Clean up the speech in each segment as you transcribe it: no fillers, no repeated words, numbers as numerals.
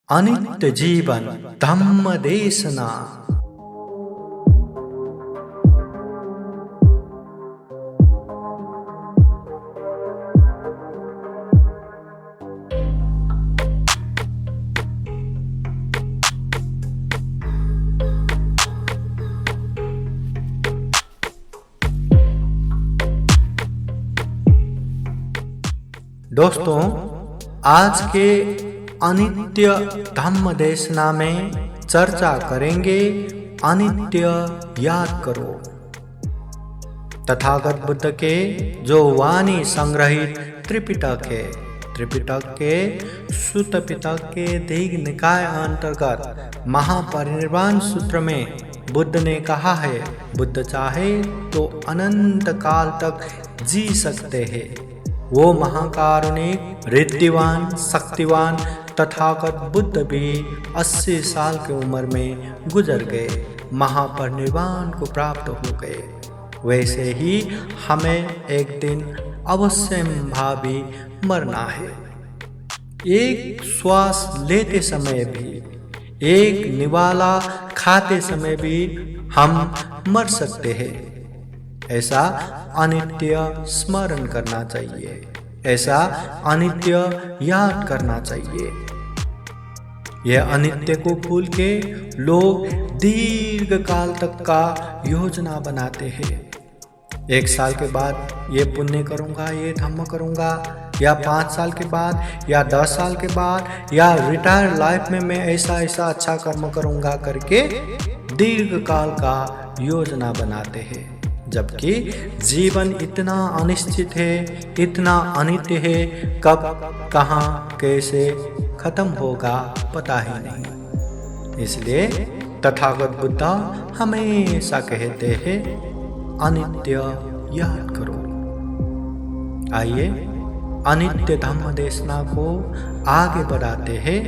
अनित्य जीवन धम्म देशना। दोस्तों, आज के अनित्य धम्म देशना में चर्चा करेंगे अनित्य याद करो। तथागत बुद्ध के जो वाणी संग्रहित त्रिपिटक है, त्रिपिटक के सुत्त पिटक के दीघ निकाय अंतर्गत महापरिनिर्वाण सूत्र में बुद्ध ने कहा है, बुद्ध चाहे तो अनंत काल तक जी सकते हैं। वो महाकारुणिक, रिद्धिवान, शक्तिवान तथागत बुद्ध भी 80 साल की उम्र में गुजर गए, महापरिनिर्वाण को प्राप्त हो गए। वैसे ही हमें एक दिन अवश्य भावी मरना है। एक श्वास लेते समय भी, एक निवाला खाते समय भी हम मर सकते हैं। ऐसा अनित्य स्मरण करना चाहिए, ऐसा अनित्य याद करना चाहिए। यह अनित्य को भूल के लोग दीर्घ काल तक का योजना बनाते हैं। 1 साल के बाद ये पुण्य करूँगा, ये धम्म करूँगा, या 5 साल के बाद, या 10 साल के बाद, या रिटायर लाइफ में मैं ऐसा ऐसा अच्छा कर्म करूँगा करके दीर्घ काल का योजना बनाते हैं। जबकि जीवन इतना अनिश्चित है, इतना अनित्य है, कब कहाँ कैसे खत्म होगा पता ही नहीं। इसलिए तथागत बुद्ध हमेशा कहते हैं, अनित्य याद करो। आइए अनित्य धम्म देशना को आगे बढ़ाते हैं।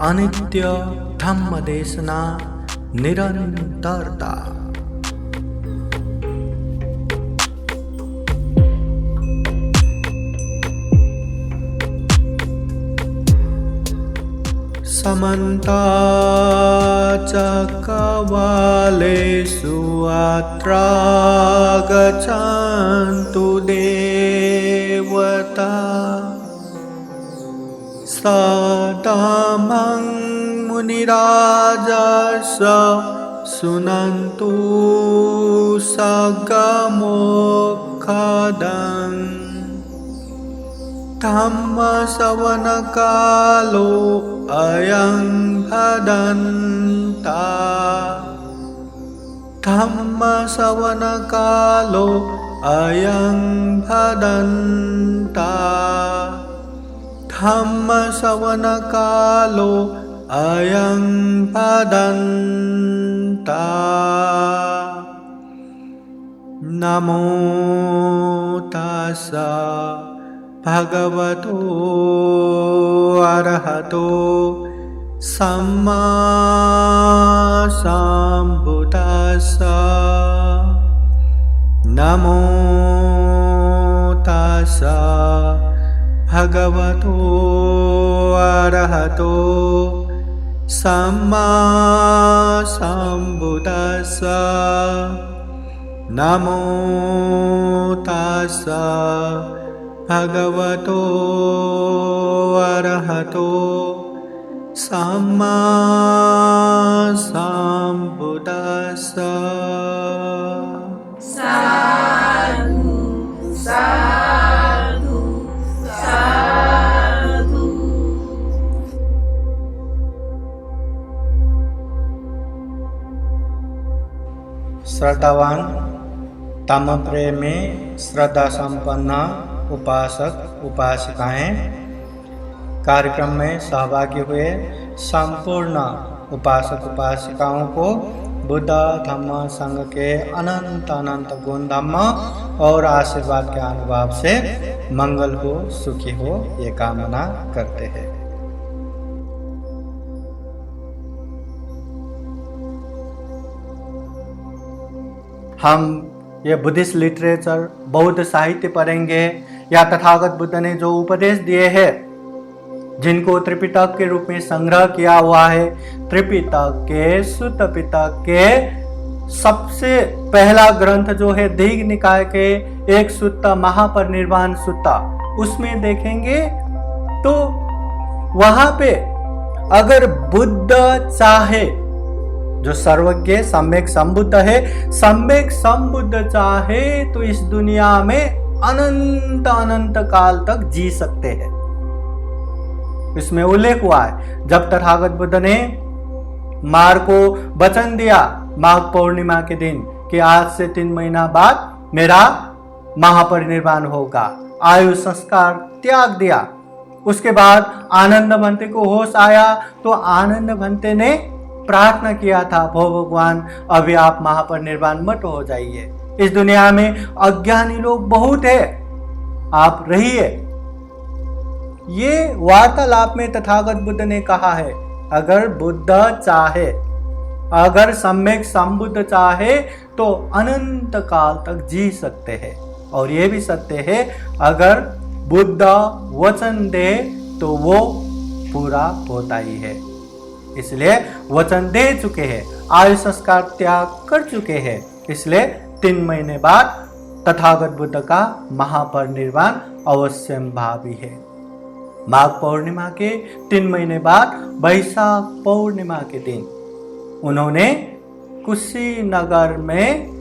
अनित्य धम्म देशना निरंतरता। समन्ता चक्रवालेषु अत्र गच्छन्तु देवता सदामं मुनिराजस सुनन्तु सगमोक्षदम् धम्म श्रवण कालो अयं भदन्ता धम्म श्रवण कालो अयं भदन्ता धम्म श्रवण कालो अयं भदन्ता। नमो तस्सा भगवतो अरहतो सम्मा सम्बुद्धास्सा। नमो तस्सा भगवतो अरहतो सम्मा सम्बुद्धास्सा। नमो तस्सा भगवतो अरहतो सम्मा सम्बुद्धास्सा। साधु साधु साधु। श्रद्धावान, तम प्रेमी, श्रद्धा संपन्न उपासक उपासिकाएं कार्यक्रम में सहभागी हुए संपूर्ण उपासक उपासिकाओं को बुद्ध धम्म संघ के अनंत अनंत गुण धम्म और आशीर्वाद के अनुभव से मंगल हो, सुखी हो, ये कामना करते हैं। हम ये बुद्धिस्ट लिटरेचर, बौद्ध साहित्य पढ़ेंगे, या तथागत बुद्ध ने जो उपदेश दिए हैं जिनको त्रिपिटक के रूप में संग्रह किया हुआ है। त्रिपिटक के सुत्त पिटक के सबसे पहला ग्रंथ जो है दीघ निकाय के एक सुत्त महापरिनिर्वाण सुत्त, उसमें देखेंगे तो वहां पे अगर बुद्ध चाहे, जो सर्वज्ञ सम्यक संबुद्ध है, सम्यक संबुद्ध चाहे तो इस दुनिया में अनंत अनंत काल तक जी सकते हैं। इसमें उल्लेख हुआ है जब तथागत बुद्ध ने मार को वचन दिया माघ पूर्णिमा के दिन कि आज से 3 महीना बाद मेरा महापरिनिर्वाण होगा, आयु संस्कार त्याग दिया। उसके बाद आनंद भंते को होश आया तो आनंद भंते ने प्रार्थना किया था, भगवान अभी आप महापरिनिर्वाण मत हो जाइए, इस दुनिया में अज्ञानी लोग बहुत है, आप रहिए। ये वार्तालाप में तथागत बुद्ध ने कहा है अगर बुद्ध चाहे, अगर सम्यक संबुद्ध चाहे तो अनंत काल तक जी सकते हैं। और ये भी सत्य है अगर बुद्ध वचन दे तो वो पूरा होता ही है। इसलिए वचन दे चुके हैं, आयु संस्कार त्याग कर चुके हैं, इसलिए 3 महीने बाद तथागत बुद्ध का महापरिनिर्वाण अवश्यंभावी है। माघ पूर्णिमा के 3 महीने बाद वैशाख पूर्णिमा के दिन उन्होंने कुशीनगर में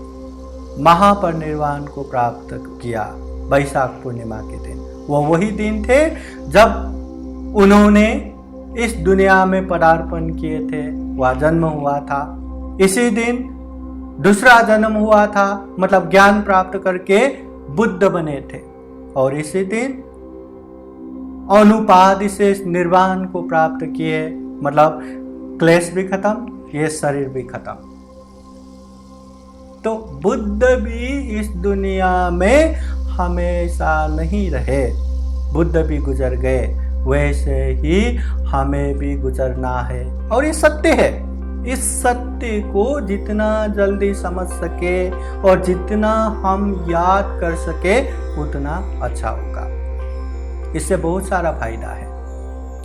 महापरिनिर्वाण को प्राप्त किया। वैशाख पूर्णिमा के दिन वो वही दिन थे जब उन्होंने इस दुनिया में पदार्पण किए थे, वह जन्म हुआ था। इसी दिन दूसरा जन्म हुआ था, मतलब ज्ञान प्राप्त करके बुद्ध बने थे। और इसी दिन अनुपाधि से निर्वाण को प्राप्त किए, मतलब क्लेश भी खत्म, ये शरीर भी खत्म। तो बुद्ध भी इस दुनिया में हमेशा नहीं रहे, बुद्ध भी गुजर गए, वैसे ही हमें भी गुजरना है। और ये सत्य है, इस सत्य को जितना जल्दी समझ सके और जितना हम याद कर सके उतना अच्छा होगा। इससे बहुत सारा फायदा है।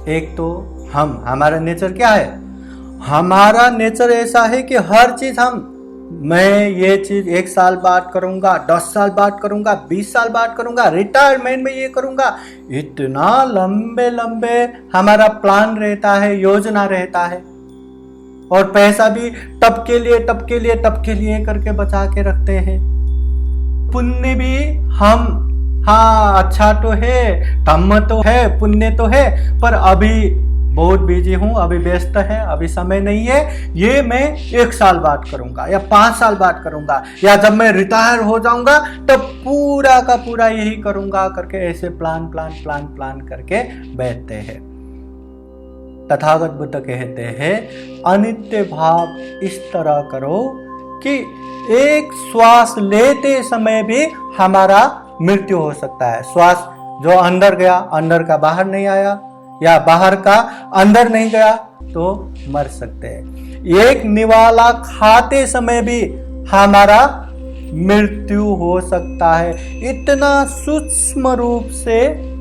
एक तो हमारा नेचर क्या है, हमारा नेचर ऐसा है कि हर चीज मैं ये चीज 1 साल बाद करूंगा, 10 साल बाद करूंगा, 20 साल बाद करूंगा, रिटायरमेंट में ये करूंगा, इतना लंबे लंबे हमारा प्लान रहता है, योजना रहता है। और पैसा भी तब के लिए करके बचा के रखते हैं। पुण्य भी हाँ अच्छा तो है, धम्म तो है, पुण्य तो है, पर अभी बहुत बिजी हूं, अभी व्यस्त है, अभी समय नहीं है, ये मैं 1 साल बाद करूंगा या 5 साल बाद करूंगा, या जब मैं रिटायर हो जाऊंगा तब पूरा का पूरा यही करूंगा करके ऐसे प्लान करके बैठते हैं। तथागत बुद्ध कहते हैं अनित्य भाव इस तरह करो कि एक श्वास लेते समय भी हमारा मृत्यु हो सकता है। श्वास जो अंदर गया, अंदर का बाहर नहीं आया, या बाहर का अंदर नहीं गया तो मर सकते हैं। एक निवाला खाते समय भी हमारा मृत्यु हो सकता है। इतना सूक्ष्म रूप से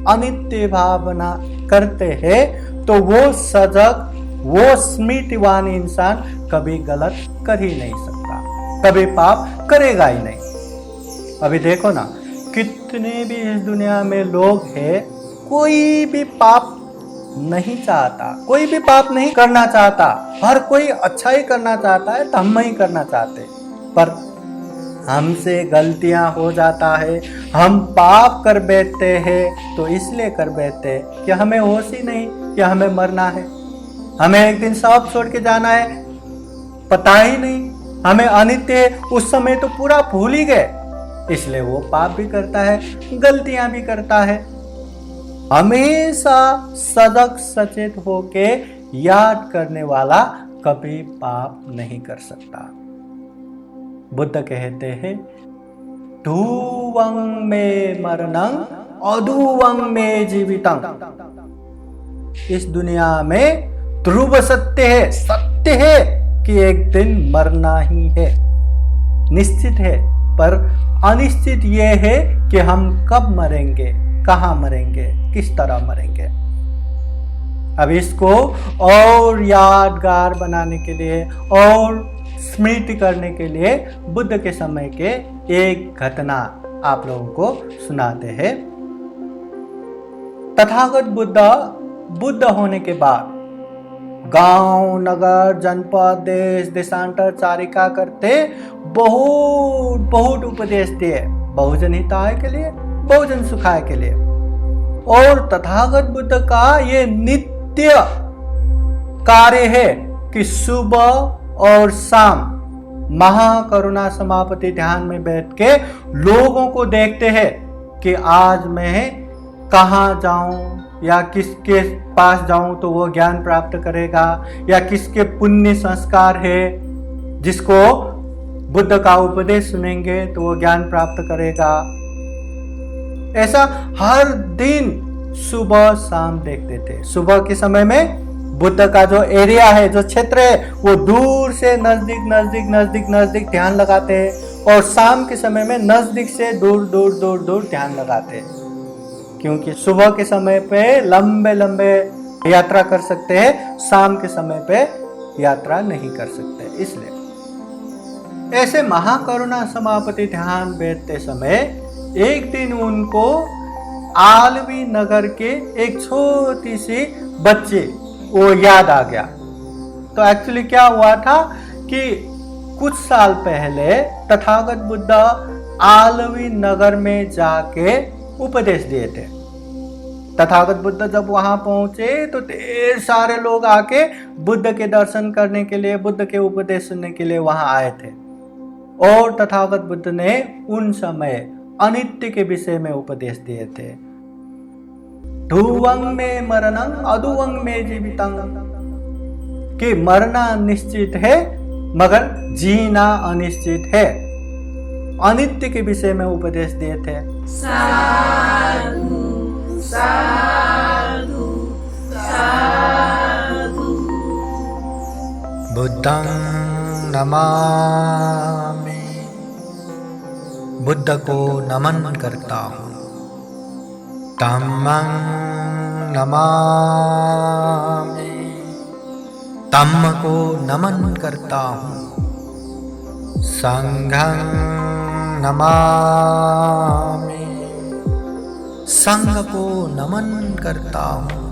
अनित्य भावना करते हैं तो वो सजग, वो स्मृतिवान इंसान कभी गलत कर ही नहीं सकता, कभी पाप करेगा ही नहीं। अभी देखो ना, कितने भी इस दुनिया में लोग हैं, कोई भी पाप नहीं चाहता, कोई भी पाप नहीं करना चाहता, हर कोई अच्छा ही करना चाहता है, धम्म ही करना चाहते, पर हमसे गलतियां हो जाता है, हम पाप कर बैठते हैं। तो इसलिए कर बैठते हैं कि हमें होश ही नहीं कि हमें मरना है, हमें एक दिन सब छोड़ के जाना है, पता ही नहीं, हमें अनित्य है, उस समय तो पूरा भूल ही गए। इसलिए वो पाप भी करता है, गलतियां भी करता है। हमेशा सजग सचेत होके याद करने वाला कभी पाप नहीं कर सकता। बुद्ध कहते हैं ध्रुवं में मरणं अध्रुवं में जीवितं। इस दुनिया में ध्रुव सत्य है कि एक दिन मरना ही है, निश्चित है, पर अनिश्चित ये है कि हम कब मरेंगे, कहाँ मरेंगे, किस तरह मरेंगे। अब इसको और यादगार बनाने के लिए और स्मृति करने के लिए बुद्ध के समय के एक घटना आप लोगों को सुनाते हैं। तथागत बुद्ध होने के बाद गांव, नगर, जनपद, देश देशांतर चारिका करते बहुत उपदेश दिए, बहुजन हिताय के लिए, बहुजन सुखाय के लिए। और तथागत बुद्ध का ये नित्य कार्य है कि सुबह और शाम महाकरुणा समापति ध्यान में बैठ के लोगों को देखते हैं कि आज मैं कहाँ जाऊं या किसके पास जाऊं तो वो ज्ञान प्राप्त करेगा, या किसके पुण्य संस्कार है जिसको बुद्ध का उपदेश सुनेंगे तो वो ज्ञान प्राप्त करेगा। ऐसा हर दिन सुबह शाम देखते थे। सुबह के समय में बुद्ध का जो एरिया है, जो क्षेत्र है, वो दूर से नजदीक ध्यान लगाते हैं, और शाम के समय में नजदीक से दूर ध्यान लगाते हैं। क्योंकि सुबह के समय पे लंबे यात्रा कर सकते हैं, शाम के समय पे यात्रा नहीं कर सकते। इसलिए ऐसे महाकरुणा समापति ध्यान बैठते समय एक दिन उनको आलवी नगर के एक छोटी सी बच्ची वो याद आ गया। तो एक्चुअली क्या हुआ था कि कुछ साल पहले तथागत बुद्ध आलवी नगर में जाके उपदेश दिए थे। तथागत बुद्ध जब वहां पहुंचे तो ढेर सारे लोग आके बुद्ध के दर्शन करने के लिए, बुद्ध के उपदेश सुनने के लिए वहां आए थे। और तथागत बुद्ध ने उन समय अनित्य के विषय में उपदेश दिए थे। ध्रुवं में मरणं अधुवं में जीवितं, कि मरना निश्चित है मगर जीना अनिश्चित है। अनित्य के विषय में उपदेश दिए थे। साधु साधु साधु। बुद्धं नमामि, बुद्ध को नमन करता हूँ। धम्मं नमामि, धम्म को नमन करता हूँ। संघं नमामि, संघ को नमन करता हूँ।